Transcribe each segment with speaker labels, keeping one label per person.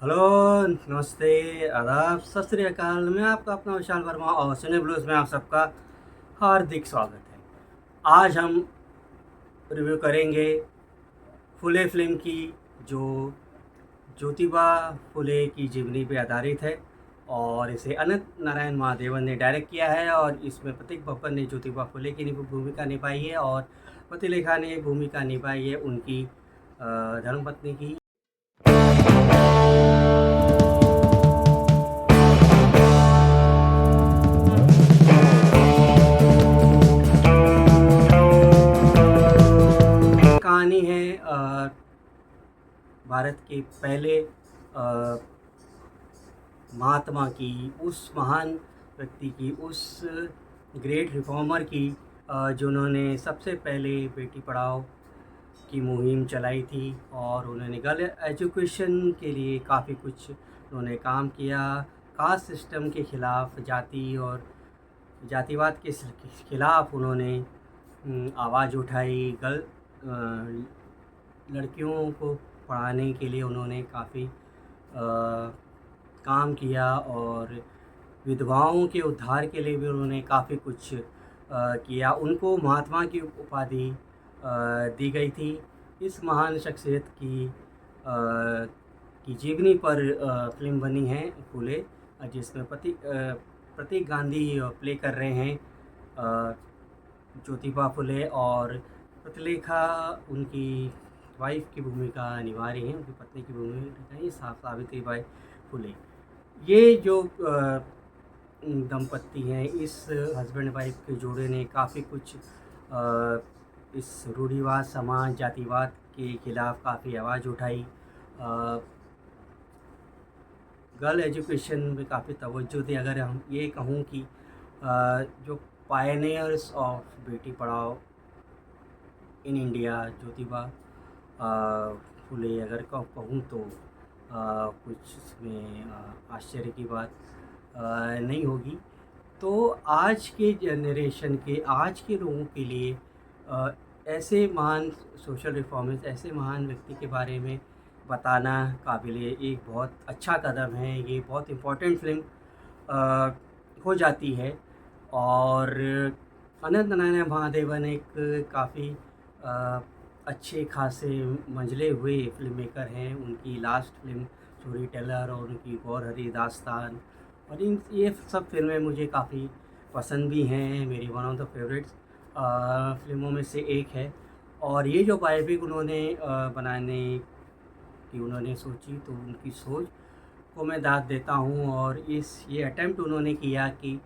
Speaker 1: Hello, नमस्ते, आदाब, सत श्री अकाल। मैं आपका अपना विशाल वर्मा और सिने ब्लूज़ में आप सबका हार्दिक स्वागत है। आज हम रिव्यू करेंगे फुले फ़िल्म की, जो ज्योतिबा फुले की जीवनी पे आधारित है और इसे अनंत नारायण महादेवन ने डायरेक्ट किया है और इसमें प्रतीक बब्बर ने ज्योतिबा फुले की भूमिका निभाई है और प्रतिलेखा ने भूमिका निभाई है उनकी धर्मपत्नी की। कहानी है भारत के पहले महात्मा की, उस महान व्यक्ति की, उस ग्रेट रिफॉर्मर की, जिन्होंने सबसे पहले बेटी पढ़ाओ की मुहिम चलाई थी और उन्होंने गर्ल एजुकेशन के लिए काफ़ी कुछ उन्होंने काम किया। कास्ट सिस्टम के ख़िलाफ़, जाति और जातिवाद के ख़िलाफ़ उन्होंने आवाज़ उठाई। लड़कियों को पढ़ाने के लिए उन्होंने काफ़ी काम किया और विधवाओं के उद्धार के लिए भी उन्होंने काफ़ी कुछ किया। उनको महात्मा की उपाधि दी गई थी। इस महान शख्सियत की जीवनी पर फ़िल्म बनी है फूले, जिसमें प्रतीक गांधी प्ले कर रहे हैं ज्योतिबा फुले और प्रतिलेखा उनकी वाइफ की भूमिका निभा रही हैं, उनकी पत्नी की भूमिका ही सावित्रीबाई फुले। ये जो दंपत्ति हैं, इस हस्बैंड वाइफ के जोड़े ने काफ़ी कुछ इस रूढ़िवाद, समाज, जातिवाद के खिलाफ़ काफ़ी आवाज़ उठाई। गर्ल एजुकेशन में काफ़ी तवज्जो दी। अगर हम ये कहूँ कि जो pioneers of Beti Padhao in India, Jyotiba Phule अगर कहूँ तो कुछ इसमें आश्चर्य की बात नहीं होगी। तो आज के जनरेशन के, आज के लोगों के लिए ऐसे महान सोशल रिफॉर्मर्स, ऐसे महान व्यक्ति के बारे में बताना काबिले एक बहुत अच्छा कदम है। ये बहुत इम्पोर्टेंट फ़िल्म हो जाती है और अनंत नारायण महादेवन एक काफ़ी अच्छे खासे मंझले हुए फ़िल्म मेकर हैं। उनकी लास्ट फ़िल्म स्टोरी टेलर और उनकी गौर हरी दास्तान और ये सब फ़िल्में मुझे काफ़ी पसंद भी हैं, मेरी वन ऑफ द फेवरेट्स फ़िल्मों में से एक है। और ये जो बायोपिक उन्होंने बनाने की उन्होंने सोची, तो उनकी सोच को मैं दाद देता हूँ और ये अटेम्प्ट उन्होंने किया कि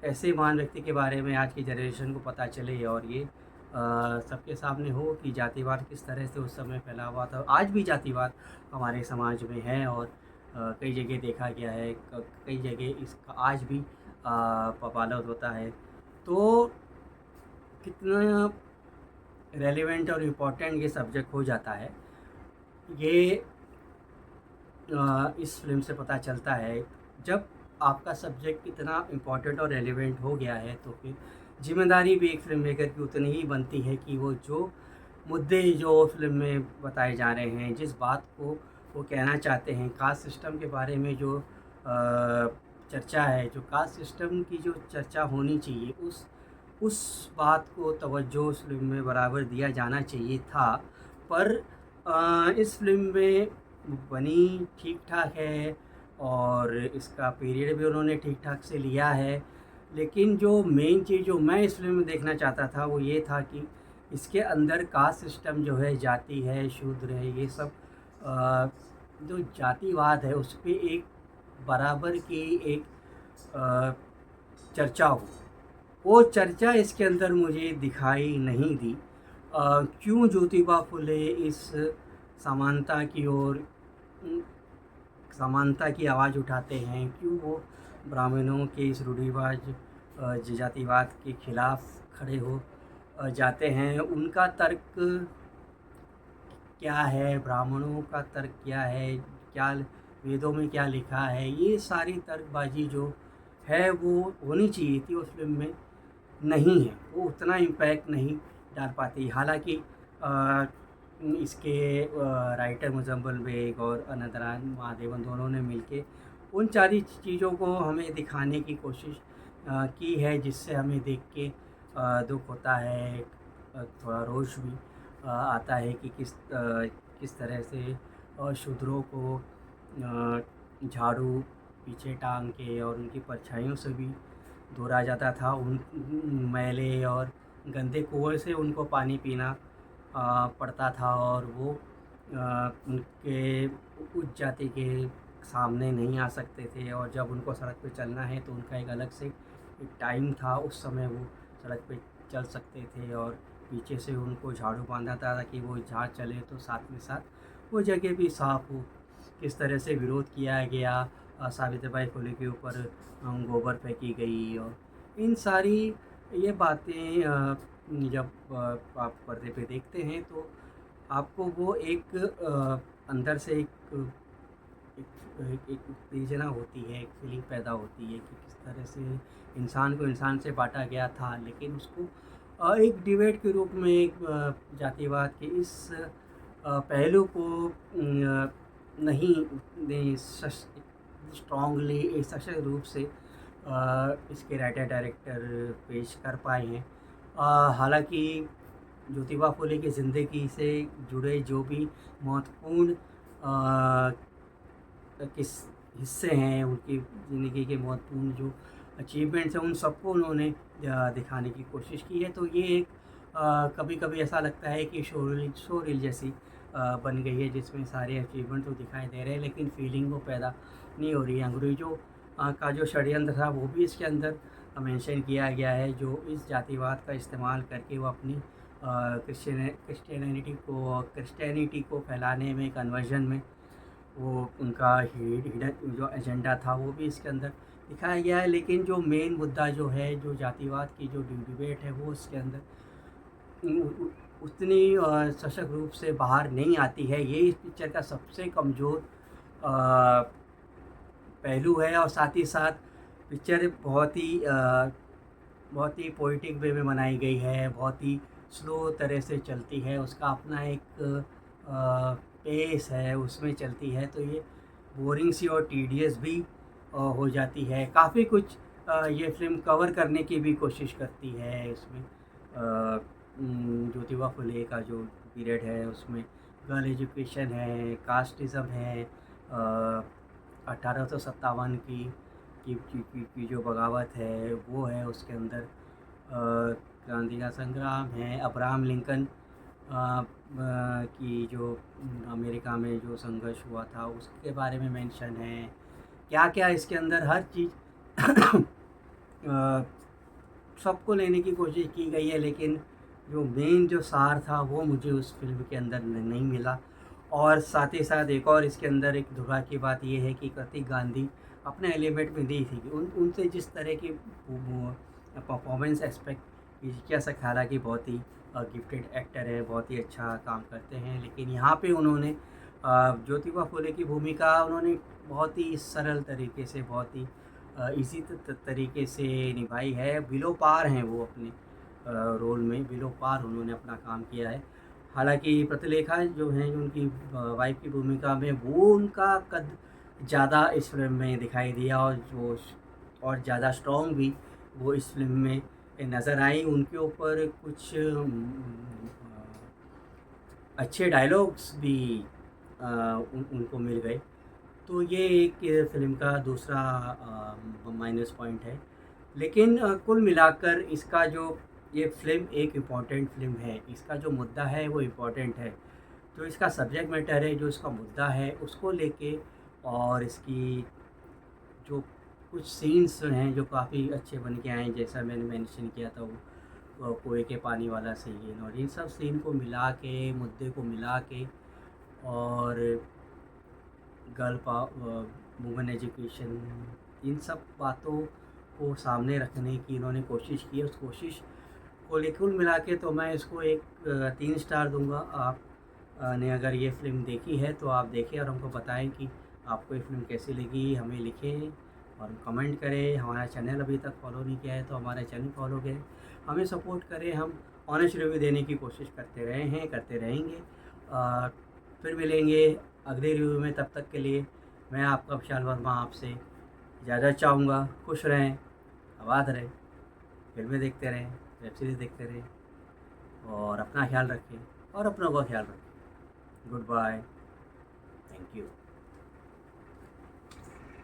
Speaker 1: ऐसे महान व्यक्ति के बारे में आज की जनरेशन को पता चले और ये सबके सामने हो कि जातिवाद किस तरह से उस समय फैला हुआ था। आज भी जातिवाद हमारे समाज में है और कई जगह देखा गया है, कई जगह इसका आज भी पालन होता है। तो कितना रेलेवेंट और इम्पोर्टेंट ये सब्जेक्ट हो जाता है, ये इस फ़िल्म से पता चलता है। जब आपका सब्जेक्ट इतना इम्पोर्टेंट और रेलेवेंट हो गया है तो फिर ज़िम्मेदारी भी एक फ़िल्म मेकर की उतनी ही बनती है कि वो जो मुद्दे जो फ़िल्म में बताए जा रहे हैं, जिस बात को वो कहना चाहते हैं, कास्ट सिस्टम के बारे में जो चर्चा है, जो कास्ट सिस्टम की जो चर्चा होनी चाहिए, उस बात को तवज्जो उस फ़िल्म में बराबर दिया जाना चाहिए था। पर इस फ़िल्म में बनी ठीक-ठाक है और इसका पीरियड भी उन्होंने ठीक-ठाक से लिया है। लेकिन जो मेन चीज़ जो मैं इस फ़िल्म में देखना चाहता था वो ये था कि इसके अंदर कास्ट सिस्टम जो है, जाति है, शूद्र है, ये सब जो जातिवाद है उस पे एक बराबर की एक चर्चा हो। वो चर्चा इसके अंदर मुझे दिखाई नहीं दी। क्यों ज्योतिबा फुले इस समानता की ओर समानता की आवाज़ उठाते हैं, क्यों वो ब्राह्मणों के इस रूढ़िवाद जातिवाद के खिलाफ़ खड़े हो जाते हैं। उनका तर्क क्या है, ब्राह्मणों का तर्क क्या है, क्या वेदों में क्या लिखा है, ये सारी तर्कबाजी जो है वो होनी चाहिए थी उस फ़िल्म में, नहीं है। वो उतना इम्पैक्ट नहीं डाल पाती। हालाँकि इसके राइटर मुज़म्मिल बेग और अनदरान महादेवन दोनों ने मिलके उन सारी चीज़ों को हमें दिखाने की कोशिश की है, जिससे हमें देख के दुःख होता है, थोड़ा रोष भी आता है कि किस तरह से शूद्रों को झाड़ू पीछे टांग के और उनकी परछाइयों से भी धोया जाता था। उन मैले और गंदे कुएँ से उनको पानी पीना पड़ता था, और वो उनके उच्च जाति के सामने नहीं आ सकते थे, और जब उनको सड़क पे चलना है तो उनका एक अलग से एक टाइम था, उस समय वो सड़क पे चल सकते थे, और पीछे से उनको झाड़ू बांधा था ताकि वो जहाँ चले तो साथ में साथ वो जगह भी साफ़ हो। किस तरह से विरोध किया गया, सावित्रीबाई फुले के ऊपर गोबर फेंकी गई, और इन सारी ये बातें जब आप पर्दे पे देखते हैं तो आपको वो एक अंदर से एक उत्तेजना होती है, एक फीलिंग पैदा होती है कि किस तरह से इंसान को इंसान से बांटा गया था, लेकिन उसको एक डिबेट के रूप में एक जातिवाद के इस पहलू को नहीं स्ट्रॉन्गली सशक्त रूप से इसके राइटर डायरेक्टर पेश कर पाए हैं। हालांकि ज्योतिबा फुले की ज़िंदगी से जुड़े जो भी महत्वपूर्ण किस हिस्से हैं, उनकी ज़िंदगी के महत्वपूर्ण जो अचीवमेंट्स हैं, उन सबको उन्होंने दिखाने की कोशिश की है। तो ये एक कभी कभी ऐसा लगता है कि शो रील जैसी बन गई है, जिसमें सारे अचीवमेंट तो दिखाई दे रहे हैं लेकिन फीलिंग वो पैदा नहीं हो रही है। अंग्रेज़ों का जो षड्यंत्र था वो भी इसके अंदर मेंशन किया गया है, जो इस जातिवाद का इस्तेमाल करके वो अपनी क्रिश्चियनिटी को फैलाने में, कन्वर्जन में, वो उनका हिडन जो एजेंडा था वो भी इसके अंदर दिखाया गया है। लेकिन जो मेन मुद्दा जो है, जो जातिवाद की जो डिबेट है, वो इसके अंदर उतनी सशक्त रूप से बाहर नहीं आती है। ये इस पिक्चर का सबसे कमज़ोर पहलू है, और साथ ही साथ पिक्चर बहुत ही पोइटिक वे में बनाई गई है, बहुत ही स्लो तरह से चलती है, उसका अपना एक पेस है, उसमें चलती है, तो ये बोरिंग सी और टीडियस भी हो जाती है। काफ़ी कुछ ये फ़िल्म कवर करने की भी कोशिश करती है। इसमें ज्योतिबा फुले का जो पीरियड है उसमें गर्ल एजुकेशन है, कास्टिज़म है, 1857 की जो बगावत है वो है, उसके अंदर क्रांति का संग्राम है, अब्राहम लिंकन की जो अमेरिका में जो संघर्ष हुआ था उसके बारे में मेंशन है। क्या क्या इसके अंदर हर चीज़ सबको लेने की कोशिश की गई है, लेकिन जो मेन जो सार था वो मुझे उस फिल्म के अंदर नहीं मिला। और साथ ही साथ एक और इसके अंदर एक दुर्भाग्य की बात ये है कि कृतिक गांधी अपने एलिमेंट में दी थी, उनसे जिस तरह की परफॉर्मेंस एक्सपेक्ट किया सकता, हालांकि बहुत ही गिफ्टेड एक्टर है, बहुत ही अच्छा काम करते हैं, लेकिन यहाँ पे उन्होंने ज्योतिबा फुले की भूमिका उन्होंने बहुत ही सरल तरीके से, बहुत ही इसी तरीके से निभाई है। बिलो पार हैं वो अपने रोल में, बिलो पार उन्होंने अपना काम किया है। हालांकि प्रतिलेखा जो हैं, जो उनकी वाइफ की भूमिका में, वो उनका कद ज़्यादा इस फिल्म में दिखाई दिया, और ज़्यादा स्ट्रॉन्ग भी वो इस फिल्म में नज़र आई। उनके ऊपर कुछ अच्छे डायलॉग्स भी उनको मिल गए। तो ये एक फ़िल्म का दूसरा माइनस पॉइंट है। लेकिन कुल मिलाकर इसका जो ये फ़िल्म एक इम्पॉर्टेंट फ़िल्म है, इसका जो मुद्दा है वो इम्पॉर्टेंट है, जो इसका सब्जेक्ट मैटर है, जो इसका मुद्दा है उसको लेके, और इसकी जो कुछ सीन्स हैं जो काफ़ी अच्छे बन के आए हैं, जैसा मैंने मेंशन किया था वो कुएँ के पानी वाला सीन, और इन सब सीन को मिला के, मुद्दे को मिला के, और गर्ल वुमेन एजुकेशन, इन सब बातों को सामने रखने की इन्होंने कोशिश की है। उस कोशिश को कुल मिला के तो मैं इसको एक 3 स्टार दूंगा। आप ने अगर ये फ़िल्म देखी है तो आप देखें और हमको बताएं कि आपको ये फ़िल्म कैसी लगी, हमें लिखें और कमेंट करें। हमारा चैनल अभी तक फॉलो नहीं किया है तो हमारा चैनल फॉलो करें, हमें सपोर्ट करें। हम ऑनेस्ट रिव्यू देने की कोशिश करते रहे हैं, करते रहेंगे, फिर मिलेंगे अगले रिव्यू में। तब तक के लिए मैं आपका विशाल वर्मा आपसे इजाज़त चाहूँगा। खुश रहें, आबाद रहें, फिल्में देखते रहें, वेब सीरीज़ देखते रहें और अपना ख्याल रखें और अपनों का ख्याल रखें। Goodbye, thank you.